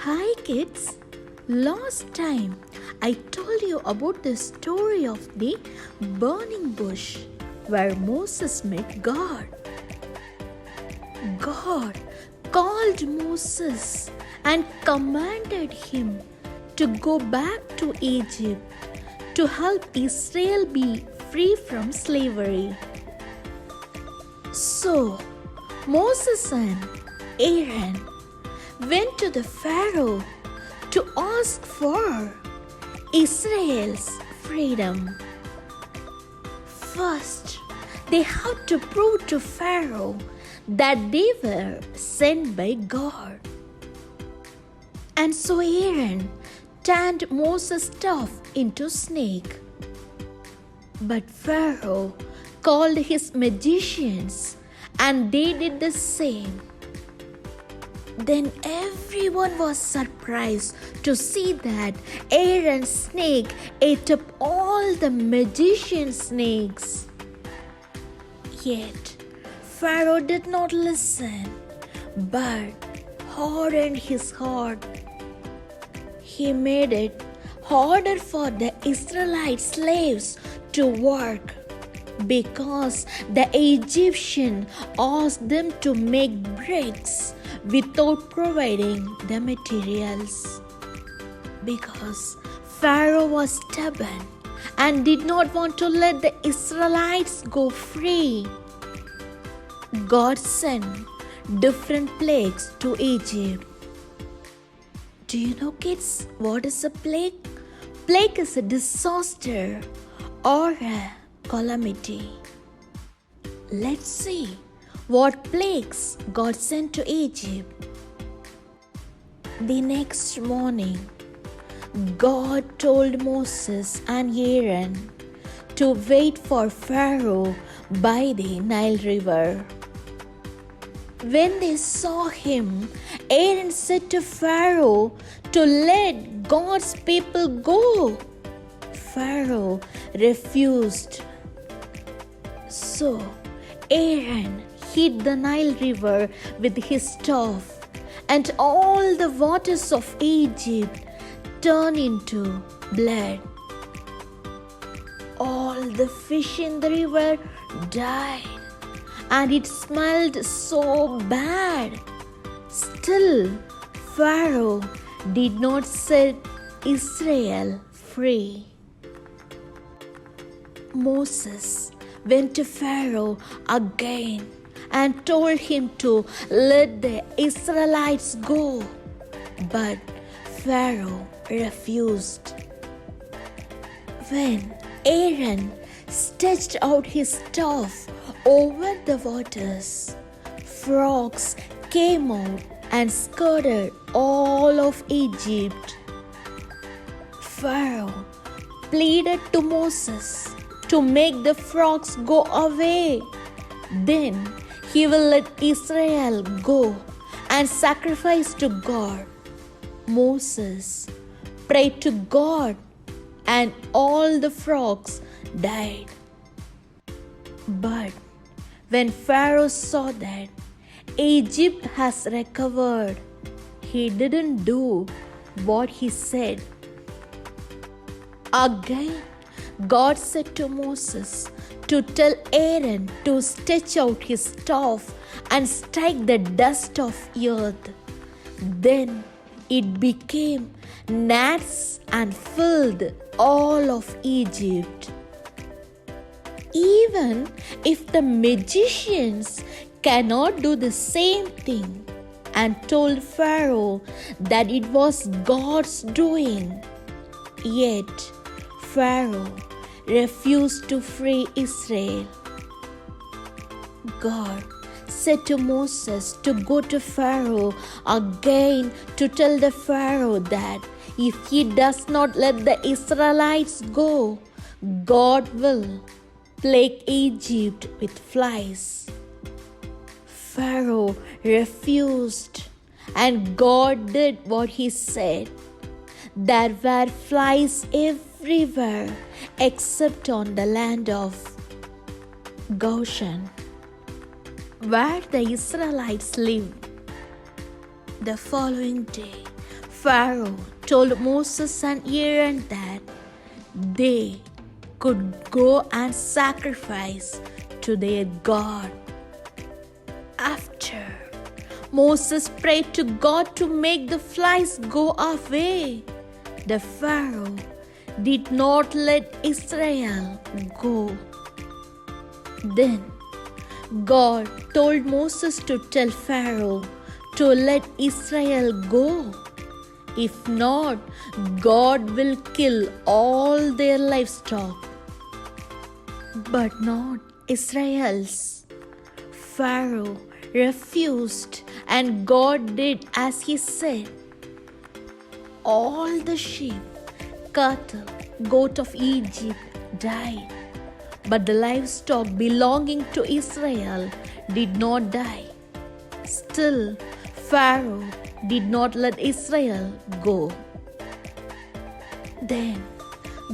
Hi kids! Last time I told you about the story of the burning bush where Moses met God. God called Moses and commanded him to go back to Egypt to help Israel be free from slavery. So Moses and Aaron went to the Pharaoh to ask for Israel's freedom. First, they had to prove to Pharaoh that they were sent by God. And so Aaron turned Moses' staff into snake. But Pharaoh called his magicians and they did the same. Then everyone was surprised to see that Aaron's snake ate up all the magician's snakes. Yet Pharaoh did not listen, but hardened his heart. He made it harder for the Israelite slaves to work because the Egyptian asked them to make bricks without providing the materials. Because Pharaoh was stubborn and did not want to let the Israelites go free, God sent different plagues to Egypt. Do you know, kids, what is a plague? Plague is a disaster or a calamity. Let's see what plagues God sent to Egypt. The next morning, God told Moses and Aaron to wait for Pharaoh by the Nile River. When they saw him, Aaron said to Pharaoh to let God's people go. Pharaoh refused. So Aaron hit the Nile River with his staff, and all the waters of Egypt turned into blood. All the fish in the river died, and it smelled so bad. Still, Pharaoh did not set Israel free. Moses went to Pharaoh again and told him to let the Israelites go. But Pharaoh refused. When Aaron stretched out his staff over the waters, frogs came out and scattered all of Egypt. Pharaoh pleaded to Moses to make the frogs go away. Then he will let Israel go and sacrifice to God. Moses prayed to God, and all the frogs died. But when Pharaoh saw that Egypt has recovered, he didn't do what he said. Again, God said to Moses to tell Aaron to stretch out his staff and strike the dust of earth. Then it became gnats and filled all of Egypt. Even if the magicians cannot do the same thing, and told Pharaoh that it was God's doing, yet Pharaoh refused to free Israel. God said to Moses to go to Pharaoh again to tell the Pharaoh that if he does not let the Israelites go, God will plague Egypt with flies. Pharaoh refused, and God did what he said. There were flies everywhere except on the land of Goshen, where the Israelites lived. The following day, Pharaoh told Moses and Aaron that they could go and sacrifice to their God. After Moses prayed to God to make the flies go away, the Pharaoh did not let Israel go. Then God told Moses to tell Pharaoh to let Israel go. If not, God will kill all their livestock, but not Israel's. Pharaoh refused, and God did as he said. All the sheep, cattle, goats of Egypt died, but the livestock belonging to Israel did not die. Still, Pharaoh did not let Israel go. Then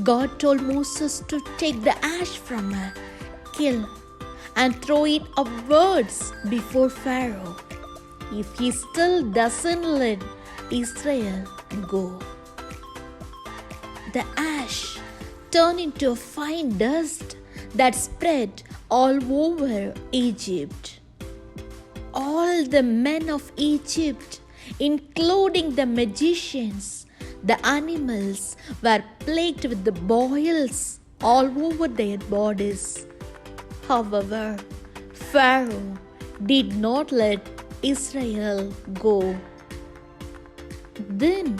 God told Moses to take the ash from a kiln and throw it upwards before Pharaoh if he still doesn't let Israel go. The ash turned into a fine dust that spread all over Egypt. All the men of Egypt, including the magicians, the animals, were plagued with the boils all over their bodies. However, Pharaoh did not let Israel go. Then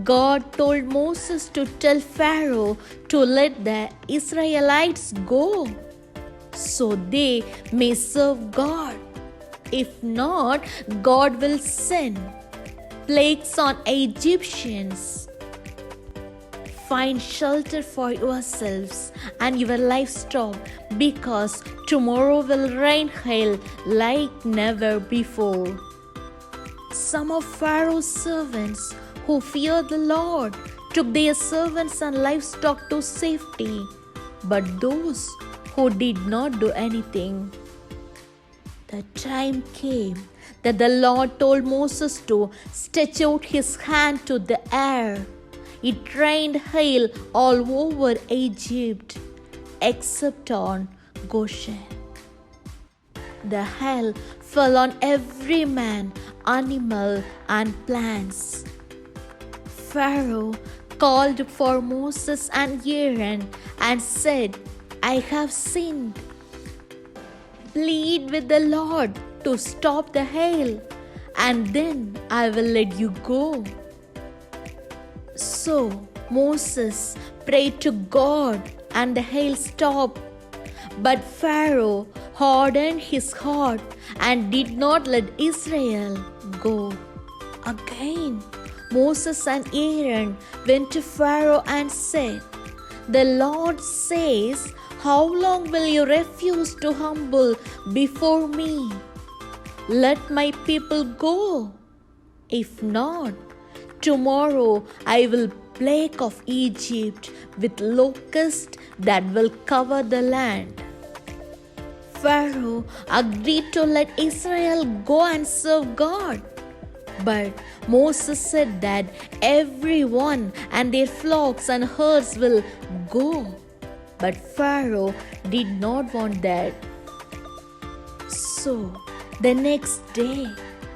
God told Moses to tell Pharaoh to let the Israelites go, so they may serve God. If not, God will send plagues on Egyptians. Find shelter for yourselves and your livestock, because tomorrow will rain hail like never before. Some of Pharaoh's servants who feared the Lord took their servants and livestock to safety, but those who did not do anything. The time came that the Lord told Moses to stretch out his hand to the air. It rained hail all over Egypt, except on Goshen. The hail fell on every man, animal, and plants. Pharaoh called for Moses and Aaron and said, I have sinned. Plead with the Lord to stop the hail, and then I will let you go. So Moses prayed to God, and the hail stopped. But Pharaoh hardened his heart and did not let Israel go. Again, Moses and Aaron went to Pharaoh and said, The Lord says, how long will you refuse to humble before me? Let my people go. If not, tomorrow I will plague of Egypt with locusts that will cover the land. Pharaoh agreed to let Israel go and serve God. But Moses said that everyone and their flocks and herds will go. But Pharaoh did not want that. So the next day,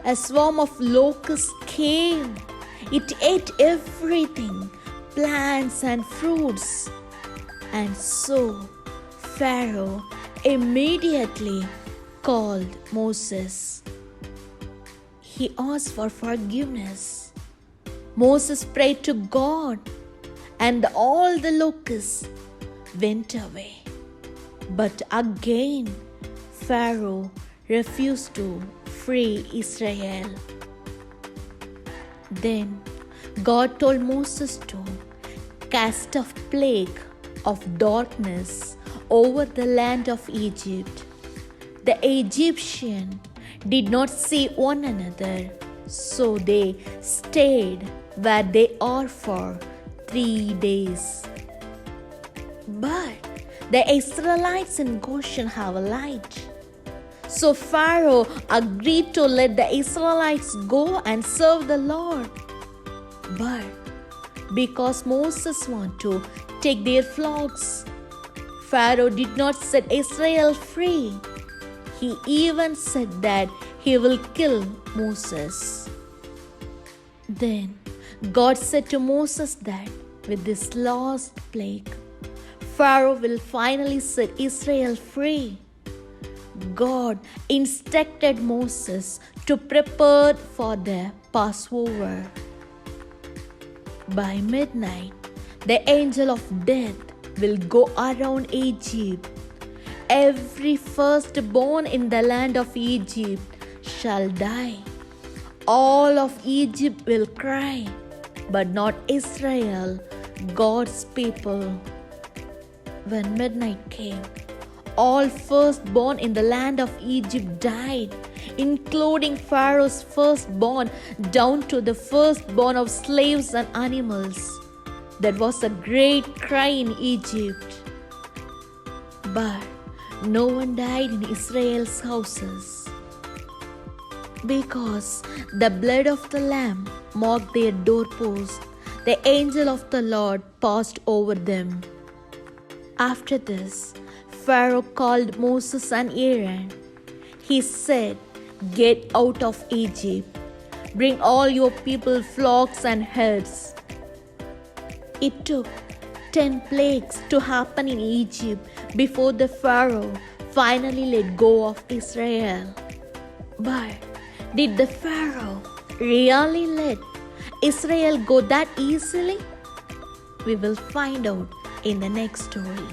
a swarm of locusts came. It ate everything, plants and fruits. And so Pharaoh immediately called Moses. He asked for forgiveness. Moses prayed to God, and all the locusts went away. But again, Pharaoh refused to free Israel. Then God told Moses to cast a plague of darkness over the land of Egypt. The Egyptians did not see one another, so they stayed where they are for 3 days. But the Israelites in Goshen have a light. So Pharaoh agreed to let the Israelites go and serve the Lord. But because Moses wanted to take their flocks, Pharaoh did not set Israel free. He even said that he will kill Moses. Then God said to Moses that with this last plague, Pharaoh will finally set Israel free. God instructed Moses to prepare for the Passover. By midnight, the angel of death will go around Egypt. Every firstborn in the land of Egypt shall die. All of Egypt will cry, but not Israel, God's people. When midnight came, all firstborn in the land of Egypt died, including Pharaoh's firstborn down to the firstborn of slaves and animals. There was a great cry in Egypt. But no one died in Israel's houses, because the blood of the Lamb marked their doorpost. The angel of the Lord passed over them. After this, Pharaoh called Moses and Aaron. He said, "Get out of Egypt. Bring all your people flocks and herds." It took 10 plagues to happen in Egypt before the Pharaoh finally let go of Israel. But did the Pharaoh really let Israel go that easily? We will find out in the next story.